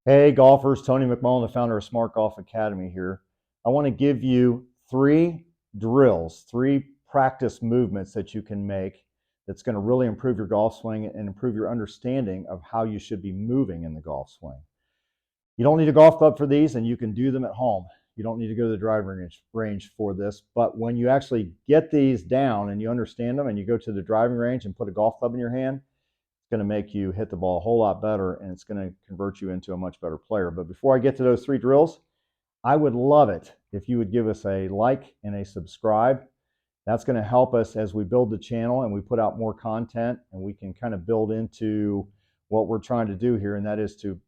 Hey golfers, Tony McMullen, the founder of Smart Golf Academy here. I want to give you three drills, three practice movements that you can make that's going to really improve your golf swing and improve your understanding of how you should be moving in the golf swing. You don't need a golf club for these, and you can do them at home. You don't need to go to the driving range for this, but when you actually get these down and you understand them and you go to the driving range and put a golf club in your hand, going to make you hit the ball a whole lot better, and it's going to convert you into a much better player. But before I get to those three drills, I would love it if you would give us a like and a subscribe. That's going to help us as we build the channel and we put out more content, and we can kind of build into what we're trying to do here, and that is to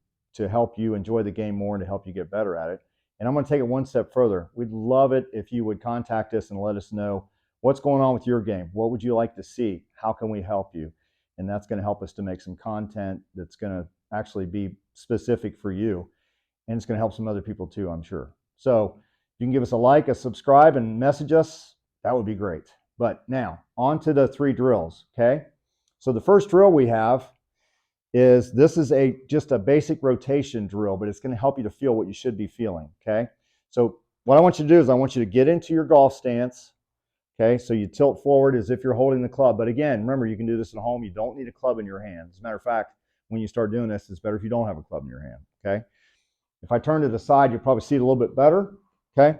help you enjoy the game more and to help you get better at it. And I'm going to take it one step further. We'd love it if you would contact us and let us know what's going on with your game. What would you like to see? How can we help you? And that's going to help us to make some content that's going to actually be specific for you. And it's going to help some other people too, I'm sure. So you can give us a like, a subscribe, and message us. That would be great. But now, on to the three drills, okay? So the first drill we have is, this is just a basic rotation drill, but it's going to help you to feel what you should be feeling, okay? So what I want you to do is I want you to get into your golf stance. Okay, so you tilt forward as if you're holding the club. But again, remember, you can do this at home. You don't need a club in your hand. As a matter of fact, when you start doing this, it's better if you don't have a club in your hand. Okay, if I turn to the side, you'll probably see it a little bit better. Okay,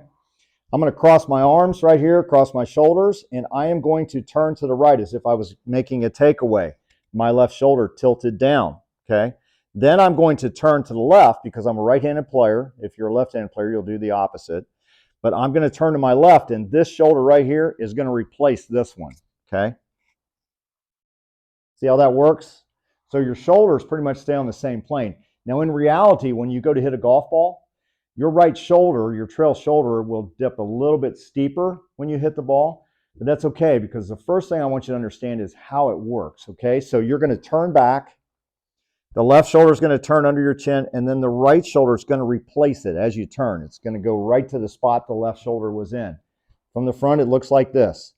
I'm going to cross my arms right here, cross my shoulders, and I am going to turn to the right as if I was making a takeaway. My left shoulder tilted down. Okay, then I'm going to turn to the left because I'm a right-handed player. If you're a left-handed player, you'll do the opposite. But I'm going to turn to my left, and this shoulder right here is going to replace this one, okay? See how that works? So your shoulders pretty much stay on the same plane. Now, in reality, when you go to hit a golf ball, your right shoulder, your trail shoulder, will dip a little bit steeper when you hit the ball, but that's okay, because the first thing I want you to understand is how it works, okay? So you're going to turn back. The left shoulder is going to turn under your chin, and then the right shoulder is going to replace it as you turn. It's going to go right to the spot the left shoulder was in. From the front, it looks like this.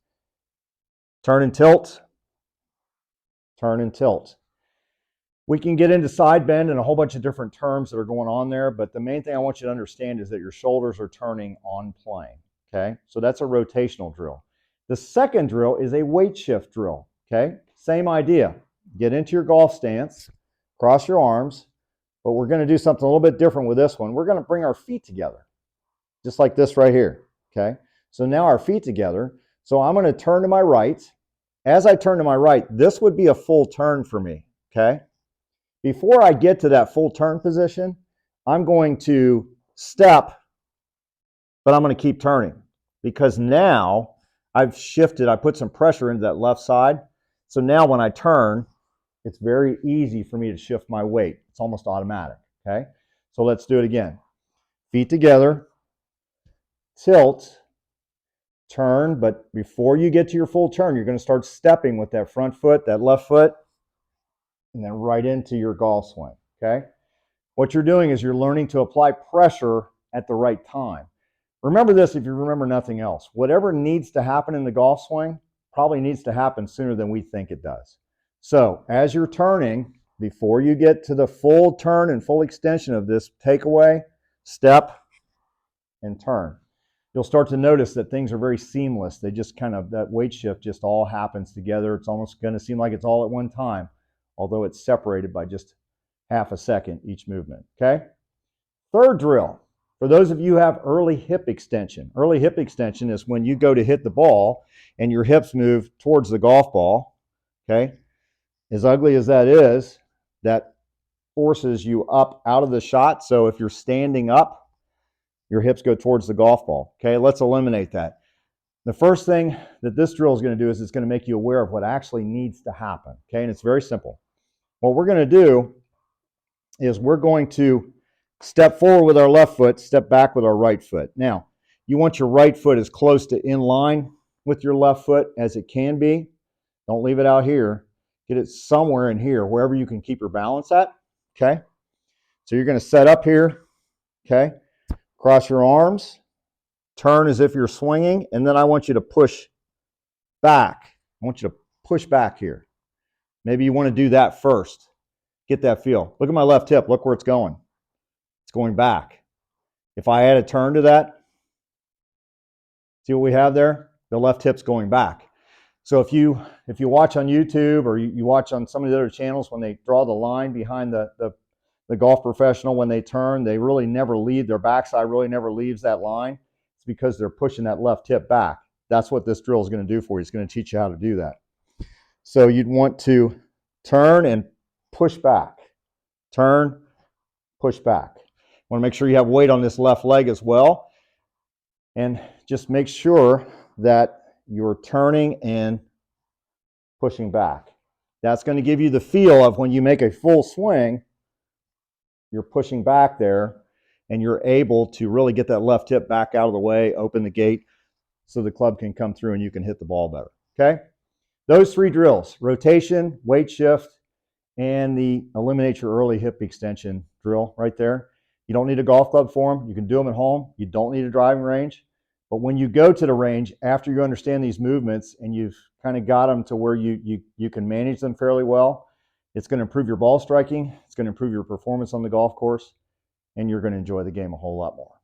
Turn and tilt. Turn and tilt. We can get into side bend and a whole bunch of different terms that are going on there, but the main thing I want you to understand is that your shoulders are turning on plane, okay? So that's a rotational drill. The second drill is a weight shift drill, okay? Same idea. Get into your golf stance. Cross your arms, but we're going to do something a little bit different with this one. We're going to bring our feet together, just like this right here, okay? So now our feet together. So I'm going to turn to my right. As I turn to my right, this would be a full turn for me, okay? Before I get to that full turn position, I'm going to step, but I'm going to keep turning because now I've shifted. I put some pressure into that left side. So now when I turn, it's very easy for me to shift my weight. It's almost automatic, okay? So let's do it again. Feet together, tilt, turn, but before you get to your full turn, you're going to start stepping with that front foot, that left foot, and then right into your golf swing, okay? What you're doing is you're learning to apply pressure at the right time. Remember this if you remember nothing else. Whatever needs to happen in the golf swing probably needs to happen sooner than we think it does. So as you're turning, before you get to the full turn and full extension of this takeaway, step and turn. You'll start to notice that things are very seamless. They just kind of, that weight shift just all happens together. It's almost going to seem like it's all at one time, although it's separated by just half a second each movement, okay? Third drill, for those of you who have early hip extension. Early hip extension is when you go to hit the ball and your hips move towards the golf ball, okay? As ugly as that is, that forces you up out of the shot. So if you're standing up, your hips go towards the golf ball. Okay, let's eliminate that. The first thing that this drill is going to do is it's going to make you aware of what actually needs to happen. Okay, and it's very simple. What we're going to do is we're going to step forward with our left foot, step back with our right foot. Now, you want your right foot as close to in line with your left foot as it can be. Don't leave it out here. Get it somewhere in here, wherever you can keep your balance at, okay? So you're going to set up here, okay? Cross your arms, turn as if you're swinging, and then I want you to push back. I want you to push back here. Maybe you want to do that first. Get that feel. Look at my left hip. Look where it's going. It's going back. If I add a turn to that, see what we have there? The left hip's going back. So if you watch on YouTube or you watch on some of the other channels, when they draw the line behind the golf professional, when they turn, they really never leave, their backside really never leaves that line. It's because they're pushing that left hip back. That's what this drill is going to do for you. It's going to teach you how to do that. So you'd want to turn and push back. Turn, push back. Want to make sure you have weight on this left leg as well. And just make sure that you're turning and pushing back. That's going to give you the feel of when you make a full swing, you're pushing back there and you're able to really get that left hip back out of the way, open the gate so the club can come through and you can hit the ball better. Okay? Those 3 drills, rotation, weight shift, and the eliminate your early hip extension drill right there. You don't need a golf club for them. You can do them at home. You don't need a driving range. But when you go to the range, after you understand these movements and you've kind of got them to where you can manage them fairly well, it's going to improve your ball striking. It's going to improve your performance on the golf course, and you're going to enjoy the game a whole lot more.